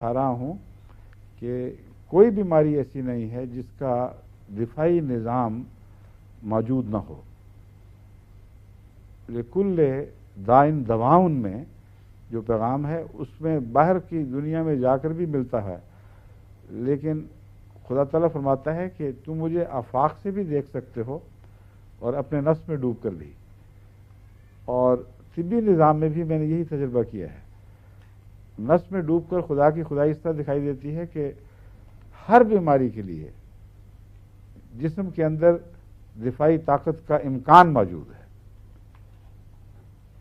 بتا رہا ہوں کہ کوئی بیماری ایسی نہیں ہے جس کا دفاعی نظام موجود نہ ہو. لکل دائن دواؤن میں جو پیغام ہے اس میں باہر کی دنیا میں جا کر بھی ملتا ہے، لیکن خدا تعالیٰ فرماتا ہے کہ تم مجھے آفاق سے بھی دیکھ سکتے ہو اور اپنے نفس میں ڈوب کر بھی. اور طبی نظام میں بھی میں نے یہی تجربہ کیا ہے. نفس میں ڈوب کر خدا کی خدائی اس طرح دکھائی دیتی ہے کہ ہر بیماری کے لیے جسم کے اندر دفاعی طاقت کا امکان موجود ہے.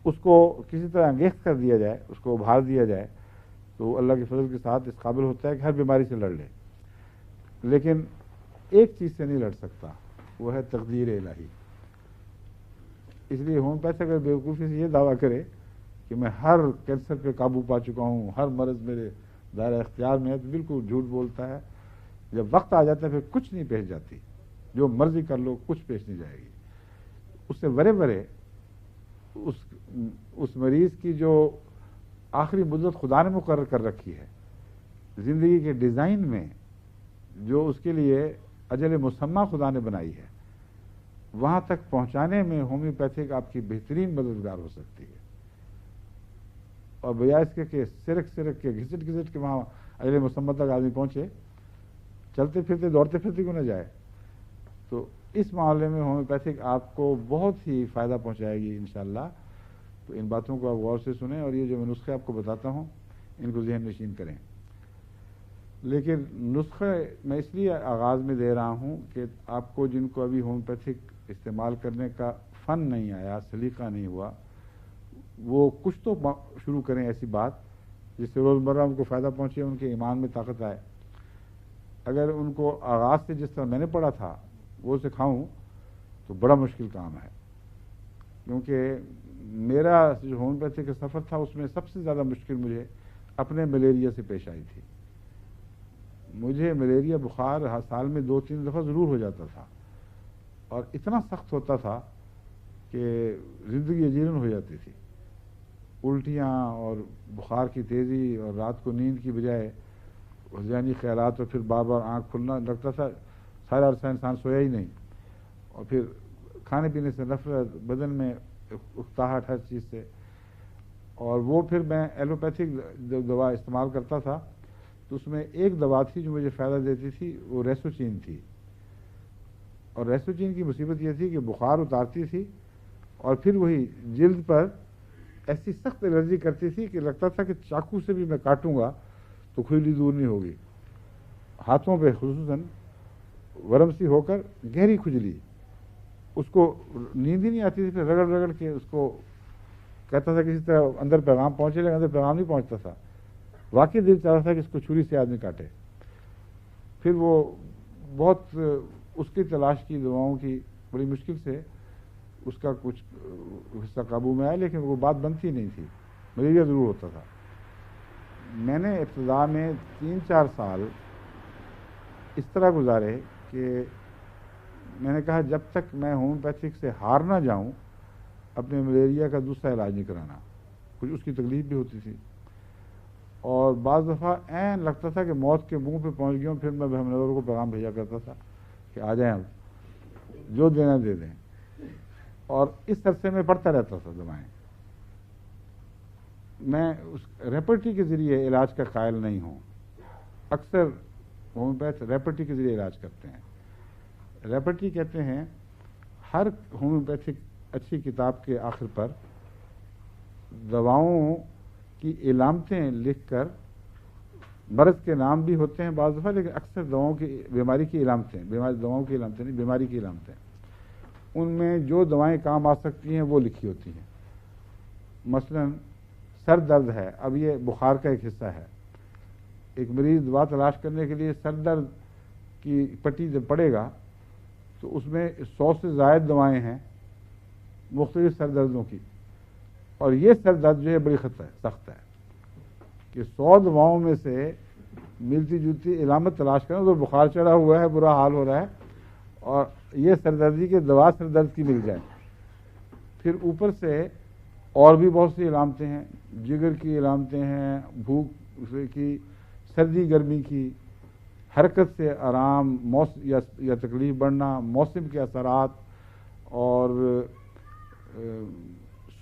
اس کو کسی طرح انگیخت کر دیا جائے، اس کو ابھار دیا جائے تو اللہ کے فضل کے ساتھ اس قابل ہوتا ہے کہ ہر بیماری سے لڑ لے. لیکن ایک چیز سے نہیں لڑ سکتا، وہ ہے تقدیر الہی. اس لیے ہومیوپیتھ اگر بیوقوفی سے یہ دعویٰ کرے کہ میں ہر کینسر پہ قابو پا چکا ہوں، ہر مرض میرے دائرہ اختیار میں ہے، تو بالکل جھوٹ بولتا ہے. جب وقت آ جاتا ہے پھر کچھ نہیں پیش جاتی، جو مرضی کر لو کچھ پیش نہیں جائے گی. اس سے بڑے بڑے اس مریض کی جو آخری مدت خدا نے مقرر کر رکھی ہے زندگی کے ڈیزائن میں، جو اس کے لیے اجل مسمى خدا نے بنائی ہے، وہاں تک پہنچانے میں ہومیوپیتھک آپ کی بہترین مددگار ہو سکتی ہے. اور بجائے اس کے کہ سرک کے گھسٹ کے وہاں اجل مسمى تک آدمی پہنچے، چلتے پھرتے دوڑتے پھرتے کیوں نہ جائے. تو اس معاملے میں ہومیوپیتھک آپ کو بہت ہی فائدہ پہنچائے گی انشاءاللہ. تو ان باتوں کو آپ غور سے سنیں اور یہ جو میں نسخے آپ کو بتاتا ہوں ان کو ذہن نشین کریں. لیکن نسخے میں اس لیے آغاز میں دے رہا ہوں کہ آپ کو جن کو ابھی ہومیوپیتھک استعمال کرنے کا فن نہیں آیا، سلیقہ نہیں ہوا، وہ کچھ تو شروع کریں ایسی بات جس سے روزمرہ ان کو فائدہ پہنچے، ان کے ایمان میں طاقت آئے. اگر ان کو آغاز سے جس طرح میں نے پڑھا تھا وہ سکھاؤں تو بڑا مشکل کام ہے، کیونکہ میرا جو ہومیوپیتھی کا سفر تھا اس میں سب سے زیادہ مشکل مجھے اپنے ملیریا سے پیش آئی تھی. مجھے ملیریا بخار سال میں 2-3 دفعہ ضرور ہو جاتا تھا، اور اتنا سخت ہوتا تھا کہ زندگی اجیرن ہو جاتی تھی. الٹیاں اور بخار کی تیزی اور رات کو نیند کی بجائے ذہنی خیالات، اور پھر بار بار آنکھ کھلنا، لگتا تھا سارا عرصہ انسان سویا ہی نہیں. اور پھر کھانے پینے سے نفرت، بدن میں اکتاہٹ ہر چیز سے. اور وہ پھر میں ایلوپیتھک دوا استعمال کرتا تھا تو اس میں ایک دوا تھی جو مجھے فائدہ دیتی تھی، وہ ریسوچین تھی. اور ریسوچین کی مصیبت یہ تھی کہ بخار اتارتی تھی اور پھر وہی جلد پر ایسی سخت الرجی کرتی تھی کہ لگتا تھا کہ چاقو سے بھی میں کاٹوں گا تو کھجلی دور نہیں ہوگی. ہاتھوں پہ خصوصاً ورم سی ہو کر گہری کھجلی، اس کو نیند ہی نہیں آتی تھی. پھر رگڑ کے اس کو کہتا تھا کسی طرح اندر پیغام پہنچے، لیکن اندر پیغام نہیں پہنچتا تھا. واقعی دل چاہتا تھا کہ اس کو چھری سے آدمی کاٹے. پھر وہ بہت اس کی تلاش کی دواؤں کی، بڑی مشکل سے اس کا کچھ حصہ قابو میں آیا، لیکن وہ بات بنتی نہیں تھی. ملیریا ضرور ہوتا تھا. میں نے ابتدا میں 3-4 سال اس طرح گزارے کہ میں نے کہا جب تک میں ہومیوپیتھک سے ہار نہ جاؤں اپنے ملیریا کا دوسرا علاج نہیں کرانا. کچھ اس کی تکلیف بھی ہوتی تھی، اور بعض دفعہ عین لگتا تھا کہ موت کے منہ پہ پہنچ گیا ہوں. پھر میں بہم نظر کو پیغام بھیجا کرتا تھا کہ آ جائیں، اب جو دینا دے دیں. اور اس عرصے میں پڑھتا رہتا تھا دوائیں. میں اس ریپرٹی کے ذریعے علاج کا قائل نہیں ہوں. اکثر ہومیوپیتھ ریپرٹی کے ذریعے علاج کرتے ہیں. ریپرٹی کہتے ہیں ہر ہومیوپیتھک اچھی کتاب کے آخر پر دواؤں کی علامتیں لکھ کر، مرض کے نام بھی ہوتے ہیں بعض دفعہ، لیکن اکثر دواؤں کی بیماری کی علامتیں، دواؤں کی علامتیں نہیں، بیماری کی علامتیں، ان میں جو دوائیں کام آ سکتی ہیں وہ لکھی ہوتی ہیں. مثلا سر درد ہے، اب یہ بخار کا ایک حصہ ہے. ایک مریض دوا تلاش کرنے کے لیے سر درد کی پٹی جب پڑے گا تو اس میں 100 سے زائد دوائیں ہیں مختلف سر دردوں کی. اور یہ سر درد جو ہے بڑی سخت ہے کہ 100 دواؤں میں سے ملتی جلتی علامت تلاش کریں تو بخار چڑھا ہوا ہے، برا حال ہو رہا ہے، اور یہ سردردی کے دوا سر درد کی مل جائے. پھر اوپر سے اور بھی بہت سی علامتیں ہیں، جگر کی علامتیں ہیں، بھوک کی، سردی گرمی کی، حرکت سے آرام یا تکلیف بڑھنا، موسم کے اثرات، اور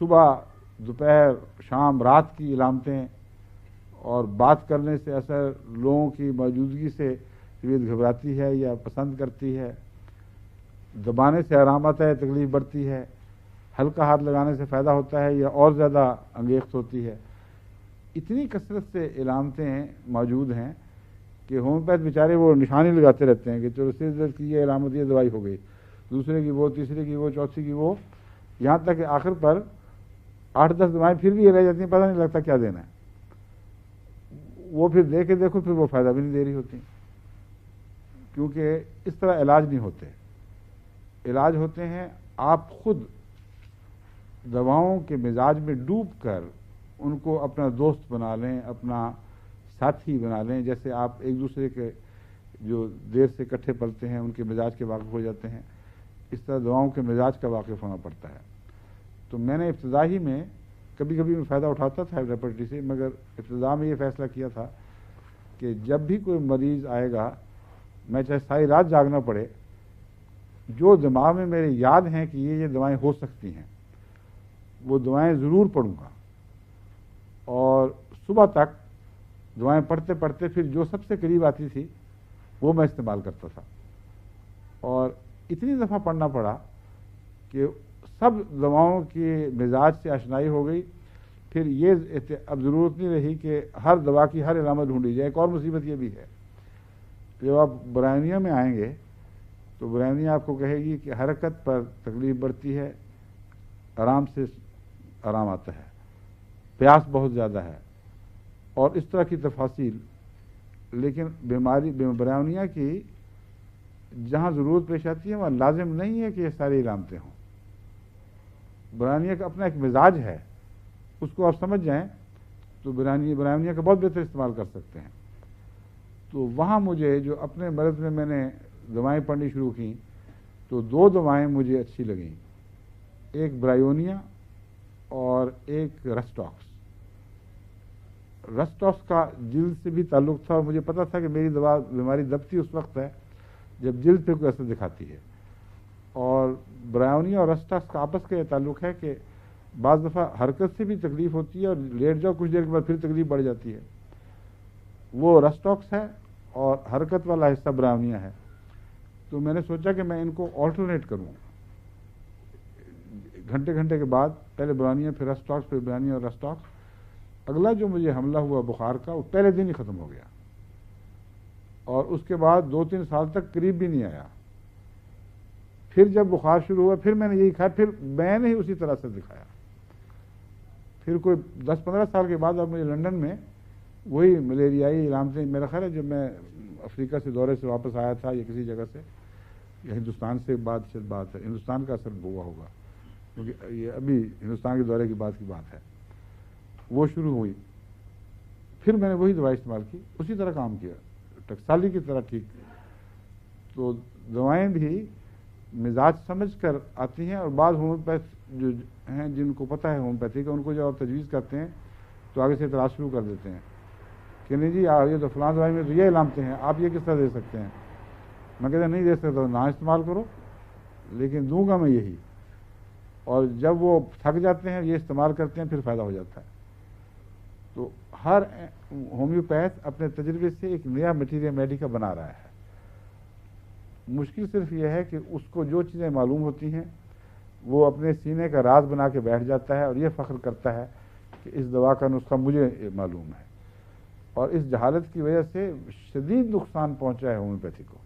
صبح دوپہر شام رات کی علامتیں، اور بات کرنے سے اثر، لوگوں کی موجودگی سے طبیعت گھبراتی ہے یا پسند کرتی ہے، دبانے سے آرام آتا ہے، تکلیف بڑھتی ہے، ہلکا ہاتھ لگانے سے فائدہ ہوتا ہے یا اور زیادہ انگیخت ہوتی ہے. اتنی کثرت سے علامتیں موجود ہیں کہ ہومیوپیتھ بیچارے وہ نشانی لگاتے رہتے ہیں کہ چلو سر درد کی یہ علامت، یہ دوائی ہو گئی، دوسرے کی وہ، تیسرے کی وہ، چوتھی کی وہ، یہاں تک کہ آخر پر 8-10 دوائیں پھر بھی یہ رہ جاتی ہیں، پتہ نہیں لگتا کیا دینا ہے. وہ پھر دے کے دیکھو، پھر وہ فائدہ بھی نہیں دے رہی ہوتی، کیونکہ اس طرح علاج نہیں ہوتے. علاج ہوتے ہیں آپ خود دواؤں کے مزاج میں ڈوب کر ان کو اپنا دوست بنا لیں، اپنا ساتھی بنا لیں. جیسے آپ ایک دوسرے کے جو دیر سے اکٹھے پلتے ہیں ان کے مزاج کے واقف ہو جاتے ہیں، اس طرح دواؤں کے مزاج کا واقف ہونا پڑتا ہے. تو میں نے ابتدائی میں کبھی کبھی میں فائدہ اٹھاتا تھا ریپرٹی سے، مگر ابتدا میں یہ فیصلہ کیا تھا کہ جب بھی کوئی مریض آئے گا، میں چاہے ساری رات جاگنا پڑے، جو دماغ میں میرے یاد ہیں کہ یہ دوائیں ہو سکتی ہیں، وہ دوائیں ضرور پڑھوں گا. اور صبح تک دوائیں پڑھتے پڑھتے پھر جو سب سے قریب آتی تھی وہ میں استعمال کرتا تھا. اور اتنی دفعہ پڑھنا پڑا کہ سب دواؤں کے مزاج سے آشنائی ہو گئی. پھر یہ اب ضرورت نہیں رہی کہ ہر دوا کی ہر علامت ڈھونڈی جائے. ایک اور مصیبت یہ بھی ہے، جب آپ برائنیا میں آئیں گے تو برائنیا آپ کو کہے گی کہ حرکت پر تکلیف بڑھتی ہے، آرام سے آرام آتا ہے، پیاس بہت زیادہ ہے، اور اس طرح کی تفاصیل. لیکن برائنیا کی جہاں ضرورت پیش آتی ہے وہاں لازم نہیں ہے کہ یہ ساری علامتیں ہوں. برائنیا کا اپنا ایک مزاج ہے، اس کو آپ سمجھ جائیں تو برائنیا کا بہت بہتر استعمال کر سکتے ہیں. تو وہاں مجھے جو اپنے مرض میں میں نے دوائیں پڑھنی شروع کی تو 2 دوائیں مجھے اچھی لگیں، ایک برائیونیا اور ایک رسٹاکس. رسٹاکس کا جلد سے بھی تعلق تھا، اور مجھے پتا تھا کہ میری بیماری دبتی اس وقت ہے جب جلد پہ کوئی اثر دکھاتی ہے. اور برائیونیا اور رسٹاکس کا آپس کا یہ تعلق ہے کہ بعض دفعہ حرکت سے بھی تکلیف ہوتی ہے اور لیٹ جاؤ کچھ دیر کے بعد پھر تکلیف بڑھ جاتی ہے. وہ رسٹاکس ہے اور حرکت والا حصہ برائیونیا ہے. تو میں نے سوچا کہ میں ان کو آلٹرنیٹ کروں، گھنٹے گھنٹے کے بعد پہلے برائیونیا پھر رسٹاکس پھر برائیونیا اور رسٹاکس. اگلا جو مجھے حملہ ہوا بخار کا وہ پہلے دن ہی ختم ہو گیا، اور اس کے بعد 2-3 سال تک قریب بھی نہیں آیا. پھر جب بخار شروع ہوا پھر میں نے یہی کھایا، پھر میں نے ہی اسی طرح سے دکھایا. پھر کوئی 10-15 سال کے بعد اب مجھے لندن میں وہی ملیریائی علامتیں، میرا خیال ہے جب میں افریقہ سے دورے سے واپس آیا تھا یا کسی جگہ سے یا ہندوستان سے بات ہے، ہندوستان کا اثر ہوا ہوگا کیونکہ یہ ابھی ہندوستان کے دورے کی بات ہے، وہ شروع ہوئی. پھر میں نے وہی دوائی استعمال کی، اسی طرح کام کیا، ٹکسالی کی طرح ٹھیک. تو دوائیں بھی مزاج سمجھ کر آتی ہیں. اور بعض ہومیوپیتھ جو ہیں جن کو پتہ ہے ہومیوپیتھی کا، ان کو جب آپ تجویز کرتے ہیں تو آگے سے اعتراض شروع کر دیتے ہیں کہ نہیں جی یہ تو فلاں دوائی میں تو یہ علامتیں ہیں، آپ یہ کس طرح دے سکتے ہیں. میں کہتا نہیں دے سکتا، نہ استعمال کرو، لیکن دوں گا میں یہی. اور جب وہ تھک جاتے ہیں یہ استعمال کرتے ہیں پھر فائدہ ہو جاتا ہے. تو ہر ہومیوپیتھ اپنے تجربے سے ایک نیا مٹیریل میڈیکا بنا رہا ہے. مشکل صرف یہ ہے کہ اس کو جو چیزیں معلوم ہوتی ہیں وہ اپنے سینے کا راز بنا کے بیٹھ جاتا ہے اور یہ فخر کرتا ہے کہ اس دوا کا نسخہ مجھے معلوم ہے. اور اس جہالت کی وجہ سے شدید نقصان پہنچا ہے ہومیوپیتھی کو.